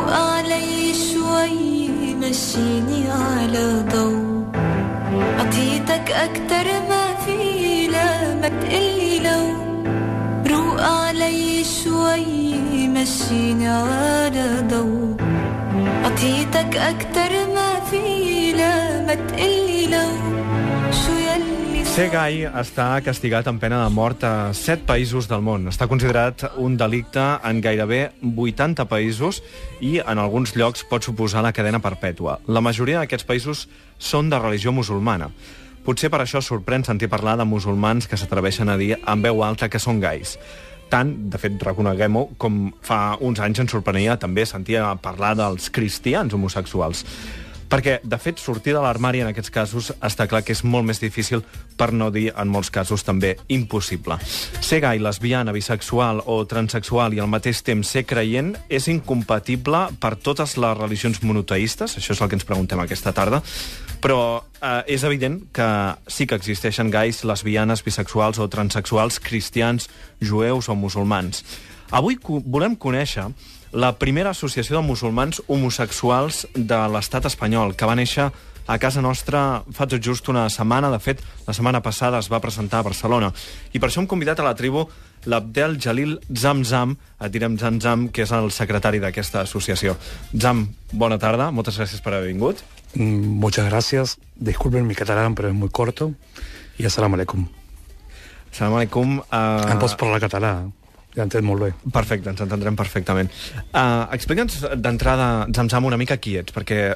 روق علي شوي مشيني على ضو عطيتك أكتر ما في لا ما تقلي لو روق علي شوي مشيني على ضو عطيتك أكتر ما في لا ما تقلي لو شو يلي Ser gai està castigat amb pena de mort a 7 països del món. Està considerat un delicte en gairebé 80 països i en alguns llocs pot suposar la cadena perpètua. La majoria d'aquests països són de religió musulmana. Potser per això sorprèn sentir parlar de musulmans que s'atreveixen a dir amb veu alta que són gais. Tant, de fet, reconeguem-ho, com fa uns anys ens sorprenia també sentir parlar dels cristians homosexuals. Perquè, de fet, sortir de l'armari en aquests casos està clar que és molt més difícil, per no dir, en molts casos, també impossible. Ser gai, lesbiana, bisexual o transexual i al mateix temps ser creient és incompatible per totes les religions monoteistes, això és el que ens preguntem aquesta tarda, però és evident que sí que existeixen gais, lesbianes, bisexuals o transexuals, cristians, jueus o musulmans. Avui volem conèixer la primera associació de musulmans homosexuals de l'estat espanyol, que va néixer a casa nostra fa tot just una setmana. De fet, la setmana passada es va presentar a Barcelona. I per això hem convidat a la tribu l'Abdel Jalil Zamzam, et direm Zamzam, que és el secretari d'aquesta associació. Zam, bona tarda, moltes gràcies per haver vingut. Muchas gracias. Disculpen mi catalán, pero es muy corto. Y assalamu alaikum. Assalamu alaikum. En pots parlar català? Ja entenc molt bé. Perfecte, ens entendrem perfectament. Explica'ns d'entrada, Zamzam, una mica qui ets, perquè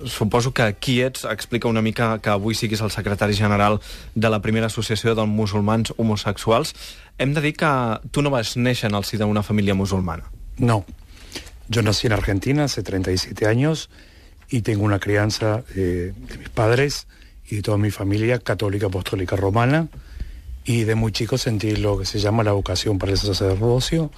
suposo que qui ets explica una mica que avui siguis el secretari general de la primera associació dels musulmans homosexuals. Hem de dir que tu no vas néixer en el si d'una família musulmana. No. Yo nací en Argentina hace 37 años y tengo una crianza de mis padres y de toda mi familia católica apostólica romana. Y de muy chico sentí lo que se llama la vocación para el sacerdocio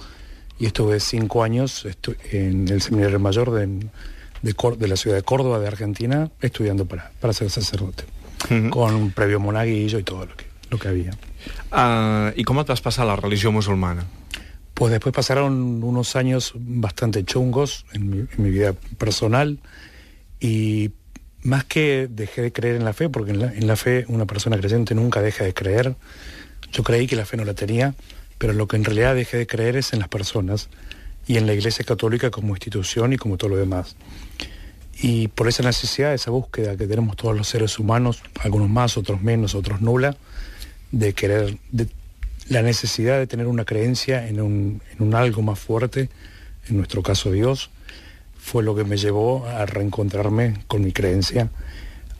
y estuve 5 años en el seminario mayor de la ciudad de Córdoba, de Argentina, estudiando para ser sacerdote, con un previo monaguillo y todo lo que había. ¿Y cómo te vas a pasar a la religión musulmana? Pues después pasaron unos años bastante chungos en mi vida personal y más que dejé de creer en la fe, porque en la fe una persona creyente nunca deja de creer. Yo creí que la fe no la tenía, pero lo que en realidad dejé de creer es en las personas y en la Iglesia Católica como institución y como todo lo demás. Y por esa necesidad, esa búsqueda que tenemos todos los seres humanos, algunos más, otros menos, otros nula, de querer, la necesidad de tener una creencia en un algo más fuerte, en nuestro caso Dios, fue lo que me llevó a reencontrarme con mi creencia.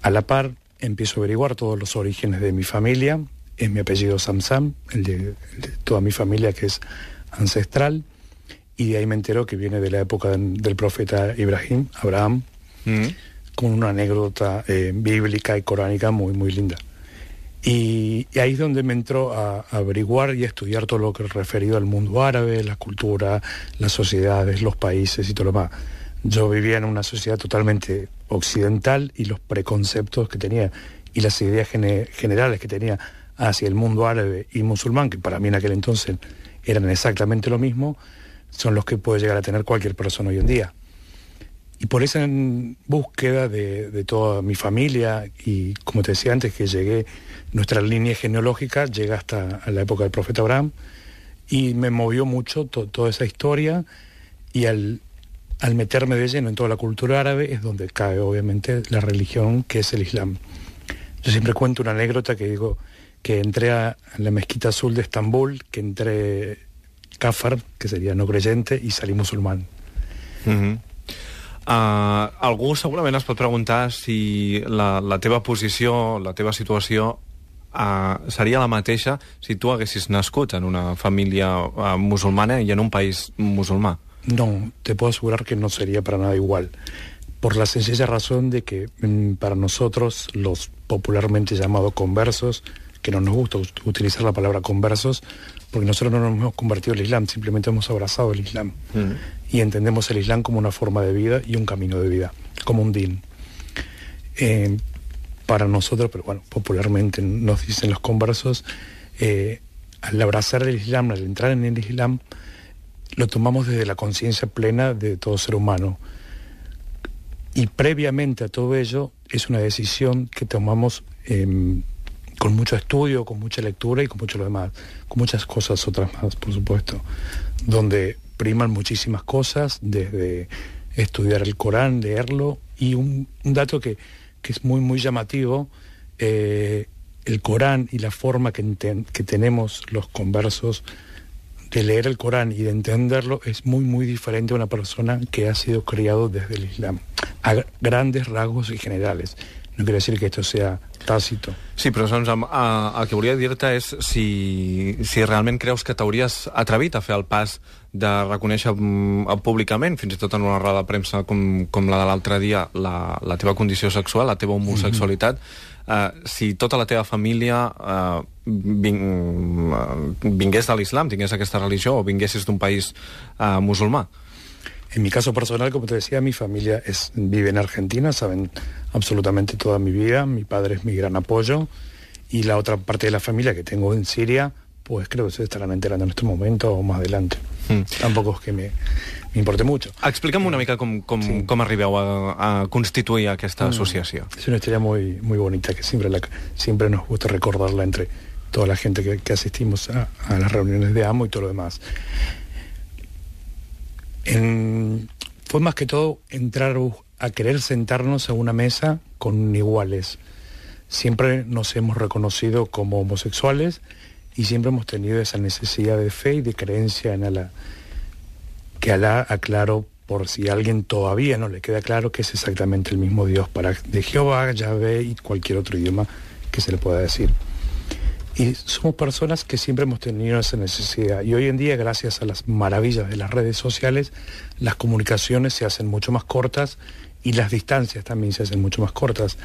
A la par, empiezo a averiguar todos los orígenes de mi familia. Es mi apellido Zamzam, el de toda mi familia, que es ancestral. Y de ahí me entero que viene de la época del profeta Abraham, con una anécdota bíblica y coránica muy, muy linda. Y ahí es donde me entró a averiguar y a estudiar todo lo que es referido al mundo árabe, la cultura, las sociedades, los países y todo lo demás. Yo vivía en una sociedad totalmente occidental y los preconceptos que tenía y las ideas generales que tenía hacia el mundo árabe y musulmán, que para mí en aquel entonces eran exactamente lo mismo, son los que puede llegar a tener cualquier persona hoy en día. Y por esa búsqueda de toda mi familia, y como te decía antes, que llegué, nuestra línea genealógica llega hasta la época del profeta Abraham, y me movió mucho toda esa historia, y al meterme de lleno en toda la cultura árabe es donde cae obviamente la religión, que es el Islam. Yo siempre cuento una anécdota que digo que entré a la mezquita azul de Estambul, que entré kafar, que sería no creyente, i salí musulmán. Algú segurament es pot preguntar si la teva posició, la teva situació seria la mateixa si tu haguessis nascut en una família musulmana i en un país musulmà. No, te puedo asegurar que no sería para nada igual, por la sencilla razón de que para nosotros, los popularmente llamados conversos, que no nos gusta utilizar la palabra conversos, porque nosotros no nos hemos convertido al Islam, simplemente hemos abrazado el Islam. Y entendemos el Islam como una forma de vida y un camino de vida, como un din. Para nosotros, pero bueno, popularmente nos dicen los conversos, al abrazar el Islam, al entrar en el Islam, lo tomamos desde la conciencia plena de todo ser humano. Y previamente a todo ello, es una decisión que tomamos con mucho estudio, con mucha lectura y con mucho lo demás, con muchas cosas otras más, por supuesto, donde priman muchísimas cosas, desde estudiar el Corán, leerlo, y un dato que es muy, muy llamativo, el Corán y la forma que tenemos los conversos de leer el Corán y de entenderlo es muy, muy diferente a una persona que ha sido criado desde el Islam, a grandes rasgos y generales. No quiere decir que esto sea tàcito. Sí, però doncs, el que volia dir-te és si realment creus que t'hauries atrevit a fer el pas de reconèixer públicament, fins i tot en una roda de premsa com la de l'altre dia, la teva condició sexual, la teva homosexualitat, si tota la teva família vingués de l'islam, tingués aquesta religió, o vinguessis d'un país musulmà. En mi caso personal, como te decía, mi familia vive en Argentina, saben absolutamente toda mi vida, mi padre es mi gran apoyo, y la otra parte de la familia que tengo en Siria, pues creo que se estarán enterando en este momento o más adelante. Tampoco es que me importe mucho. Explica'm una mica com arribeu a constituir aquesta associació. Es una historia muy, muy bonita que siempre nos gusta recordarla entre toda la gente que asistimos a las reuniones de AMO y todo lo demás. Fue más que todo entrar a querer sentarnos a una mesa con iguales. Siempre nos hemos reconocido como homosexuales y siempre hemos tenido esa necesidad de fe y de creencia en Alá. Que Alá, aclaro, por si a alguien todavía no le queda claro, que es exactamente el mismo Dios de Jehová, Yahvé y cualquier otro idioma que se le pueda decir. Y somos personas que siempre hemos tenido esa necesidad. Y hoy en día, gracias a las maravillas de las redes sociales, las comunicaciones se hacen mucho más cortas y las distancias también se hacen mucho más cortas.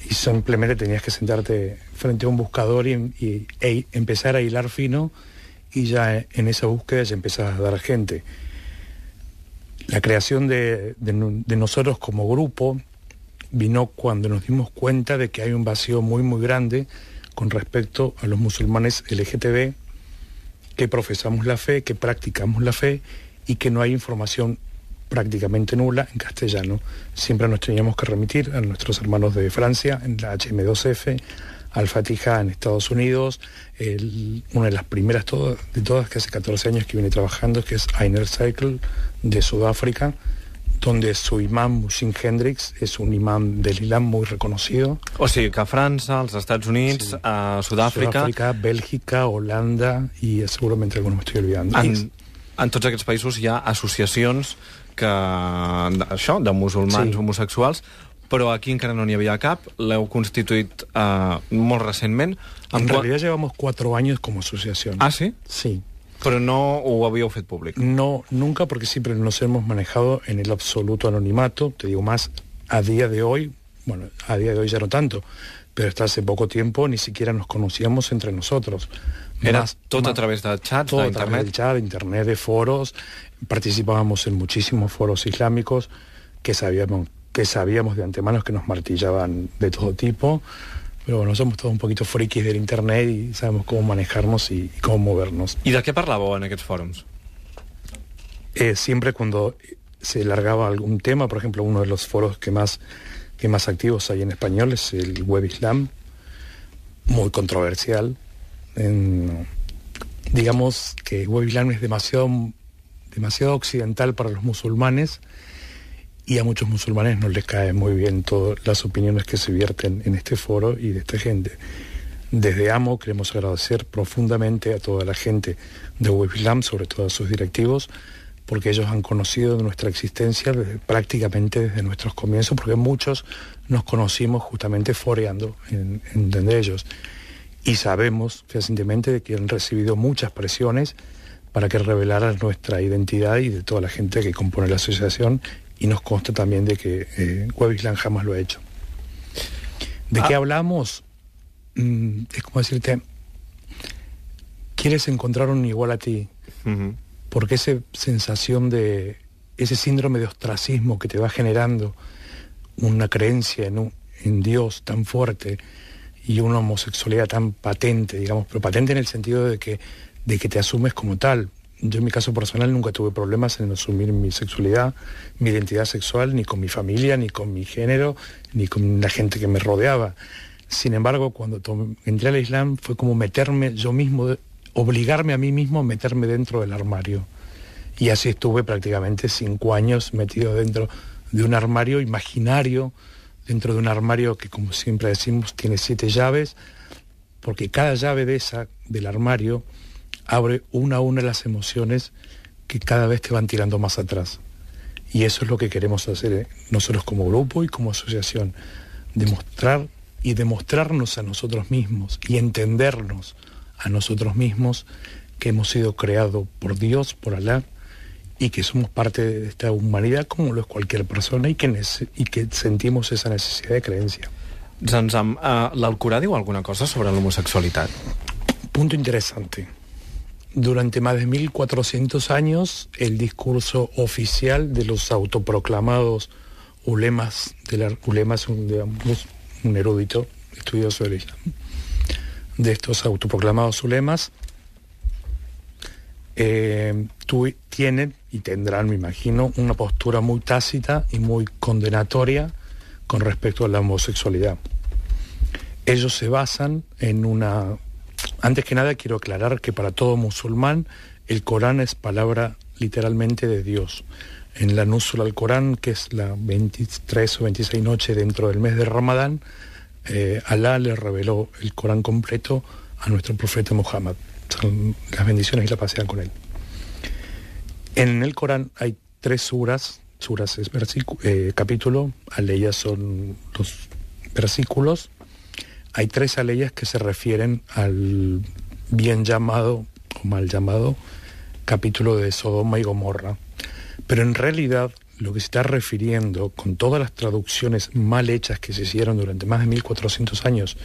Y simplemente tenías que sentarte frente a un buscador y empezar a hilar fino, y ya en esa búsqueda ya empezás a dar gente. La creación de nosotros como grupo vino cuando nos dimos cuenta de que hay un vacío muy, muy grande con respecto a los musulmanes LGTB, que profesamos la fe, que practicamos la fe, y que no hay información prácticamente nula en castellano. Siempre nos teníamos que remitir a nuestros hermanos de Francia, en la HM2F, al Fatiha en Estados Unidos, una de las primeras de todas, que hace 14 años que viene trabajando, que es Inner Circle, de Sudáfrica, donde su imam, Mushin Hendricks, és un imam de l'Islam muy reconocido. O sigui que a França, als Estats Units, sí, a Sud-àfrica, Bèlgica, Holanda i segurament alguns m'estic olvidant. En tots aquests països hi ha associacions de musulmans, sí, homosexuals, però aquí encara no n'hi havia cap. L'heu constituït molt recentment. En realidad llevamos 4 años como asociación. ¿Ah, sí? Sí. Pero no ho habíeu fet públic. No, nunca, porque siempre nos hemos manejado en el absoluto anonimato. Te digo más, a día de hoy, bueno, a día de hoy ya no tanto, pero hasta hace poco tiempo ni siquiera nos conocíamos entre nosotros. Era tot a través de chats, todo d'internet? Todo a través del chat, de internet, de foros. Participábamos en muchísimos foros islámicos que sabíamos de antemano que nos martillaban de todo tipo. Pero bueno, somos todos un poquito frikis del internet y sabemos cómo manejarnos y cómo movernos. ¿Y de qué parlàveu en aquests fòrums? Siempre cuando se largaba algún tema, por ejemplo, uno de los foros que más activos hay en español es el Web Islam, muy controversial. Digamos que Web Islam es demasiado occidental para los musulmanes, y a muchos musulmanes no les caen muy bien todas las opiniones que se vierten en este foro y de esta gente. Desde AMO queremos agradecer profundamente a toda la gente de Web Islam, sobre todo a sus directivos, porque ellos han conocido de nuestra existencia prácticamente desde nuestros comienzos, porque muchos nos conocimos justamente foreando entre ellos. Y sabemos fehacientemente de que han recibido muchas presiones para que revelaran nuestra identidad y de toda la gente que compone la asociación, y nos consta también de que Web Islam jamás lo ha hecho. ¿De qué hablamos? Es como decirte, ¿quieres encontrar un igual a ti? Porque esa sensación ese síndrome de ostracismo que te va generando una creencia en Dios tan fuerte y una homosexualidad tan patente, digamos, pero patente en el sentido de que te asumes como tal. yo en mi caso personal nunca tuve problemas en asumir mi sexualidad, mi identidad sexual, ni con mi familia, ni con mi género, ni con la gente que me rodeaba. Sin embargo, cuando entré al Islam fue como meterme yo mismo, obligarme a mí mismo a meterme dentro del armario. Y así estuve prácticamente 5 años metido dentro de un armario imaginario, dentro de un armario que, como siempre decimos, tiene 7 llaves, porque cada llave del armario abre una a una las emociones que cada vez te van tirando más atrás. Y eso es lo que queremos hacer nosotros como grupo y como asociación, demostrar y demostrarnos a nosotros mismos y entendernos a nosotros mismos que hemos sido creados por Dios, por Alá, y que somos parte de esta humanidad como lo es cualquier persona y que sentimos esa necesidad de creencia. Zamzam, l'Alcorà diu alguna cosa sobre l'homosexualitat? Punto interesante. Durante más de 1400 años, el discurso oficial de los autoproclamados ulemas, un erudito estudioso del Islam, de estos autoproclamados ulemas, tienen y tendrán, me imagino, una postura muy tácita y muy condenatoria con respecto a la homosexualidad. Ellos se basan en una... Antes que nada quiero aclarar que para todo musulmán el Corán es palabra literalmente de Dios. En la Nuzul al Corán, que es la 23 o 26 noche dentro del mes de Ramadán, Alá le reveló el Corán completo a nuestro profeta Muhammad. Las bendiciones y la paz sean con él. En el Corán hay 3 suras es capítulo, aleyas son los versículos. Hay 3 aleyas que se refieren al bien llamado o mal llamado capítulo de Sodoma y Gomorra. Pero en realidad lo que se está refiriendo, con todas las traducciones mal hechas que se hicieron durante más de 1400 años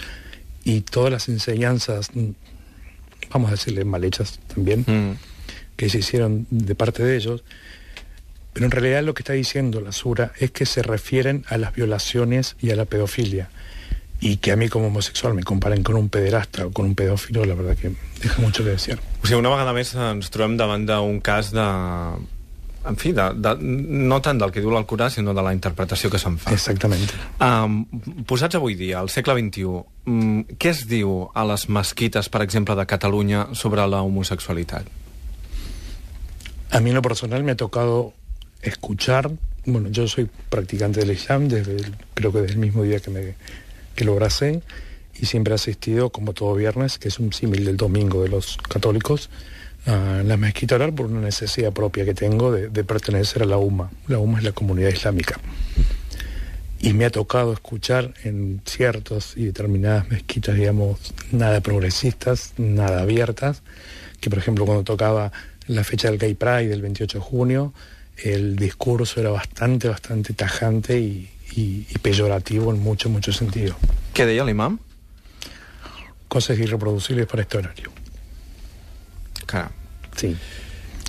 y todas las enseñanzas, vamos a decirle mal hechas también, que se hicieron de parte de ellos, pero en realidad lo que está diciendo la sura es que se refieren a las violaciones y a la pedofilia, y que a mí como homosexual me comparen con un pederasta o con un pedófilo, la verdad que deja mucho que decir. O sigui, una vegada més ens trobem davant d'un cas de... En fi, no tant del que diu l'Alcorà, sinó de la interpretació que se'n fa. Exactament. Posats avui dia, al segle XXI, què es diu a les mesquites, per exemple, de Catalunya sobre la homosexualitat? A mí en lo personal me ha tocado escuchar, bueno, yo soy practicante del Islam creo que desde el mismo día que lo abracé, y siempre he asistido, como todo viernes, que es un símil del domingo de los católicos, a la mezquita orar por una necesidad propia que tengo de pertenecer a la UMA. La UMA es la comunidad islámica. Y me ha tocado escuchar en ciertas y determinadas mezquitas, digamos, nada progresistas, nada abiertas, que por ejemplo cuando tocaba la fecha del Gay Pride del 28 de junio, el discurso era bastante tajante y peyorativo en mucho sentido. Què deia l'imam? Cosas irreproducibles para este horario. Caram. Sí.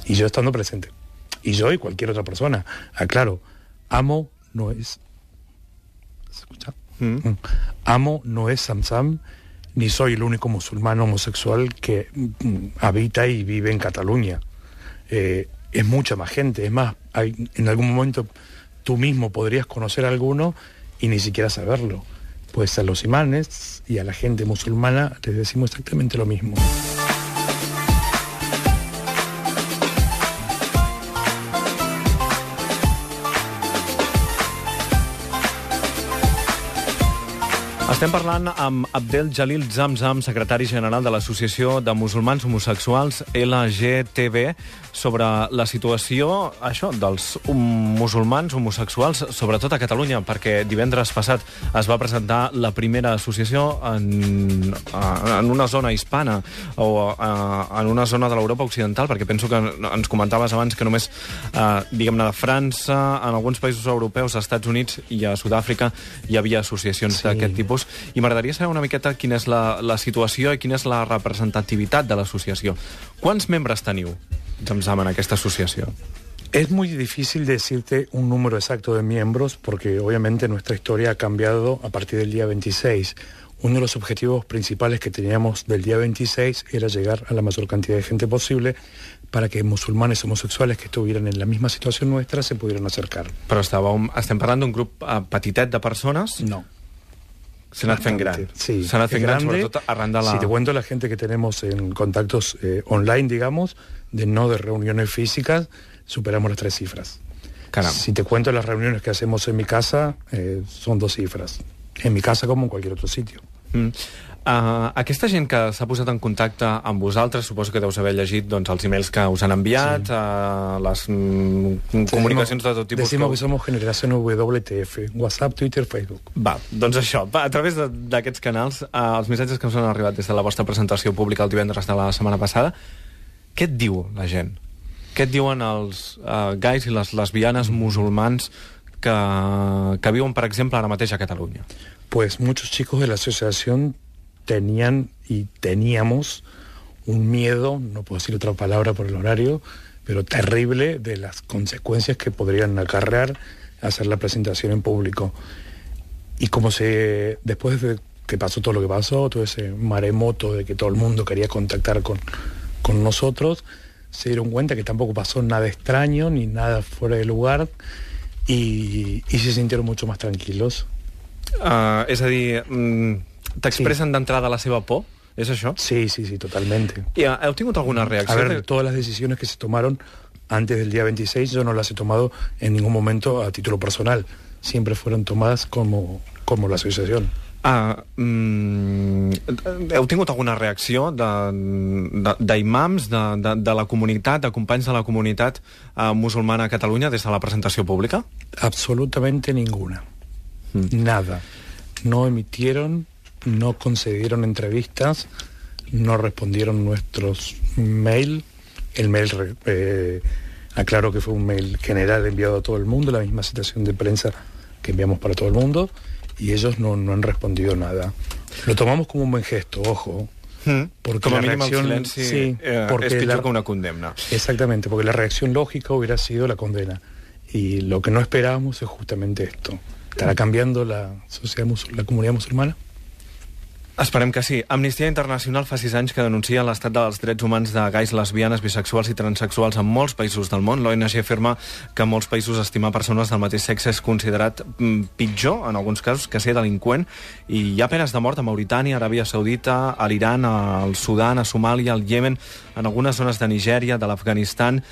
Y yo estando presente. Y yo y cualquier otra persona. Aclaro, amo no es... ¿Se escucha? Amo no es Zamzam, ni soy el único musulmán homosexual que habita y vive en Cataluña. Es mucha más gente. Es más, en algún momento tú mismo podrías conocer a alguno y ni siquiera saberlo. Pues a los imanes y a la gente musulmana les decimos exactamente lo mismo. Estem parlant amb Abdel Jalil Zamzam, secretari general de l'Associació de Musulmans Homosexuals LGTB, sobre la situació, això, dels musulmans homosexuals, sobretot a Catalunya, perquè divendres passat es va presentar la primera associació en una zona hispana o en una zona de l'Europa occidental, perquè penso que ens comentaves abans que només, diguem-ne, de França, en alguns països europeus, als Estats Units i a Sud-àfrica hi havia associacions d'aquest tipus. I m'agradaria saber una miqueta quina és la situació i quina és la representativitat de l'associació. Quants membres teniu, Zamzam, en aquesta asociació? Es muy difícil decirte un número exacto de miembros porque obviamente nuestra historia ha cambiado a partir del día 26. Uno de los objetivos principales que teníamos del día 26 era llegar a la mayor cantidad de gente posible, para que musulmanes homosexuales que estuvieran en la misma situación nuestra se pudieran acercar. Però estem parlant d'un grup petitet de persones? No. S'ha anat fent gran. Sí, s'ha anat fent gran, grande, sobretot arran de la... Si te cuento la gente que tenemos en contactos online, digamos, no de reuniones físicas, superamos las 3 cifras. Caram. Si te cuento las reuniones que hacemos en mi casa, son 2 cifras. En mi casa como en cualquier otro sitio. Aquesta gent que s'ha posat en contacte amb vosaltres, suposo que deus haver llegit doncs, els emails que us han enviat, les comunicacions de tot tipus. Decimos que somos generación WTF, WhatsApp, Twitter, Facebook. Va, doncs això, a través d'aquests canals, els missatges que us han arribat des de la vostra presentació pública el divendres de la setmana passada, què et diu la gent? Què et diuen els gais i les lesbianes musulmans que viuen, per exemple, ara mateix a Catalunya? Pues muchos chicos de la asociación tenían y teníamos un miedo, no puedo decir otra palabra por el horario, pero terrible de las consecuencias que podrían acarrear hacer la presentación en público. Y como después de que pasó todo lo que pasó, todo ese maremoto de que todo el mundo quería contactar con nosotros, se dieron cuenta que tampoco pasó nada extraño ni nada fuera de lugar y se sintieron mucho más tranquilos. És a dir, t'expressen d'entrada la seva por? ¿Es això? Sí, totalmente. ¿Y heu tingut alguna reacció? A ver, todas las decisiones que se tomaron antes del día 26, yo no las he tomado en ningún momento a título personal. Siempre fueron tomadas como la asociación. Heu tingut alguna reacció d'imams, de la comunitat, de companys de la comunitat musulmana a Catalunya des de la presentació pública? Absolutamente ninguna. Nada. No emitieron, no concedieron entrevistas, no respondieron nuestros mail. El mail, aclaro que fue un mail general enviado a todo el mundo, la misma citación de prensa que enviamos para todo el mundo, y ellos no han respondido nada. Lo tomamos como un buen gesto, ojo. Porque com a la mínim reacción, el silenci porque és pitjor que una condemna. Exactamente, porque la reacción lógica hubiera sido la condena. Y lo que no esperábamos es justamente esto. ¿Estará cambiando la comunidad musulmana? Esperem que sí. Amnistia Internacional fa 6 anys que denuncia l'estat dels drets humans de gais, lesbianes, bisexuals i transexuals en molts països del món. L'ONG afirma que en molts països estimar persones del mateix sexe és considerat pitjor, en alguns casos, que ser delinqüent. I hi ha penes de mort a Mauritània, Aràbia Saudita, a l'Iran, al Sudan, a Somàlia, al Iemen, en algunes zones de Nigèria, de l'Afganistan,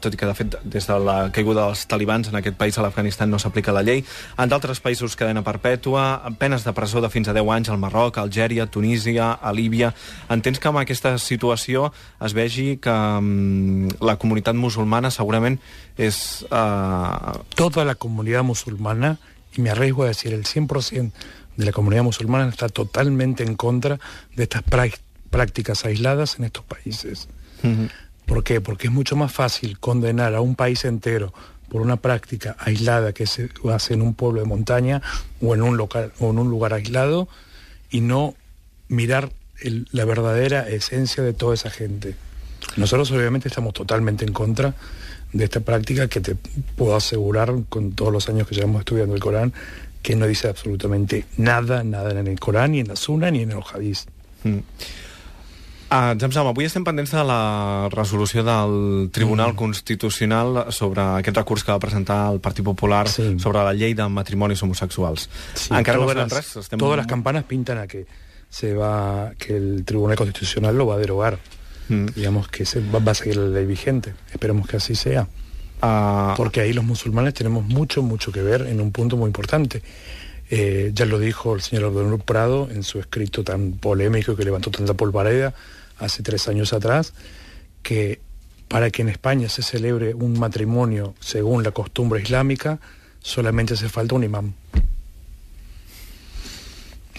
tot i que, de fet, des de la caiguda dels talibans en aquest país, a l'Afganistan, no s'aplica la llei. En d'altres països, cadena perpètua, penes de presó de fins a 10 anys al Marroc, a Algèria, a Tunísia, a Líbia. Entens que amb aquesta situació es vegi que la comunitat musulmana segurament és... Toda la comunidad musulmana, y me arriesgo a decir el 100% de la comunidad musulmana, está totalmente en contra de estas prácticas aisladas en estos países. ¿Por qué? Porque es mucho más fácil condenar a un país entero por una práctica aislada que se hace en un pueblo de montaña o en un lugar aislado, y no mirar la verdadera esencia de toda esa gente. Nosotros obviamente estamos totalmente en contra de esta práctica, que te puedo asegurar, con todos los años que llevamos estudiando el Corán, que no dice absolutamente nada en el Corán, ni en la Sunna, ni en el Hadís. Zamzam, avui estem pendents de la resolució del Tribunal Constitucional sobre aquest recurs que va presentar el Partit Popular sobre la llei de matrimonis homosexuals. Encara no sabem res. Todas las campanas pintan a que que el Tribunal Constitucional lo va a derogar. Digamos que va a seguir la ley vigente. Esperemos que así sea. Porque ahí los musulmanes tenemos mucho que ver en un punto muy importante. Ya lo dijo el señor Abdel Prado en su escrito tan polémico que levantó tanta polvareda hace 3 años atrás, que para que en España se celebre un matrimonio según la costumbre islámica, solamente hace falta un imán.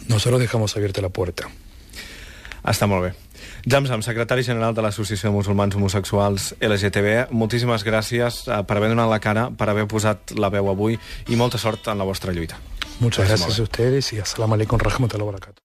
Nosotros dejamos abierta la puerta. Està molt bé. Zamzam, secretari general de l'Associació de Musulmans Homosexuals LGTB, moltíssimes gràcies per haver donat la cara, per haver posat la veu avui, i molta sort en la vostra lluita. Muchas gracias a ustedes y assalamu alaikum rahmatullahi wa barakatuh.